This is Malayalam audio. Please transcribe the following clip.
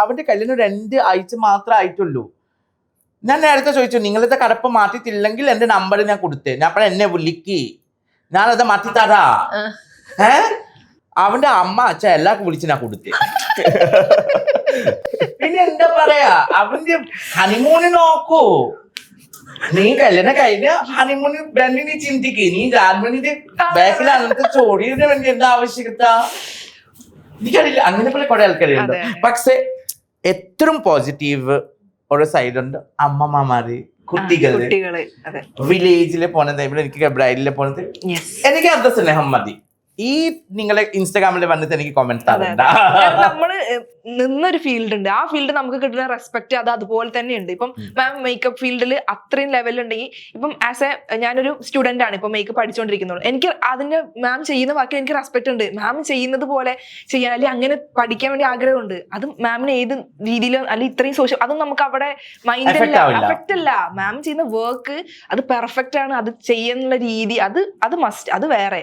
അവന്റെ കല്യാണം 2 ആഴ്ച മാത്രമേ ആയിട്ടുള്ളൂ. ഞാൻ നേരത്തെ ചോദിച്ചു നിങ്ങളിത് കടപ്പ് മാറ്റിത്തില്ലെങ്കിൽ എന്റെ നമ്പർ ഞാൻ കൊടുത്തേ, ഞാൻ പറഞ്ഞ എന്നെ വിളിക്ക്, ഞാനത് മാറ്റി തരാ. അവന്റെ അമ്മ അച്ഛൻ എല്ലാവർക്കും വിളിച്ച് ഞാൻ കൊടുത്തേ. പിന്നെ എന്താ പറയാ, അവന്റെ ഹണിമൂണ് നോക്കൂ. നീ കല്യാണം കഴിഞ്ഞ ഹണിമൂണ് വേണ്ടി നീ ചിന്തിക്ക്. നീ ജാൻമണിന്റെ ബാക്കിൽ അങ്ങനത്തെ ചോടിയതിന് വേണ്ടി എന്താ ആവശ്യകത? എനിക്കറിയില്ല, അങ്ങനെ പോലെ കുറെ ആൾക്കാരുണ്ട്. പക്ഷെ ഏറ്റവും പോസിറ്റീവ് ഒരു സൈഡുണ്ട്. അമ്മമാര്, കുട്ടികള് വില്ലേജില് പോണ ടൈമിൽ എനിക്ക് ബ്രൈഡില് പോണത് എനിക്ക് അത് സ്നേഹം മതി. ഈ നിങ്ങളെ ഇൻസ്റ്റാഗ്രാമിൽ വന്നിട്ട് എനിക്ക് കമന്റ് തരണ്ട. നമ്മള് നിന്നൊരു ഫീൽഡ് ഉണ്ട്, ആ ഫീൽഡ് നമുക്ക് കിട്ടുന്ന റെസ്പെക്ട് അത് അതുപോലെ തന്നെ ഉണ്ട്. ഇപ്പം മാം മേക്കപ്പ് ഫീൽഡിൽ അത്രയും ലെവലുണ്ടെങ്കിൽ, ഇപ്പം ഞാനൊരു സ്റ്റുഡന്റ് ആണ്, ഇപ്പൊ മേക്കപ്പ് പഠിച്ചുകൊണ്ടിരിക്കുന്നുള്ളൂ. എനിക്ക് അതിന്റെ മാം ചെയ്യുന്ന ബാക്കി എനിക്ക് റെസ്പെക്ട് ഉണ്ട്. മാം ചെയ്യുന്നത് പോലെ ചെയ്യാൻ അല്ലെങ്കിൽ അങ്ങനെ പഠിക്കാൻ വേണ്ടി ആഗ്രഹമുണ്ട്. അത് മാമിന് ഏത് രീതിയിലും അല്ലെങ്കിൽ ഇത്രയും സോഷ്യൽ അതും നമുക്ക് അവിടെ മൈൻഡിൽ അഫക്റ്റ് അല്ല. മാം ചെയ്യുന്ന വർക്ക് അത് പെർഫെക്റ്റ് ആണ്, അത് ചെയ്യുന്ന രീതി അത് മസ്റ്റ്, അത് വേറെ.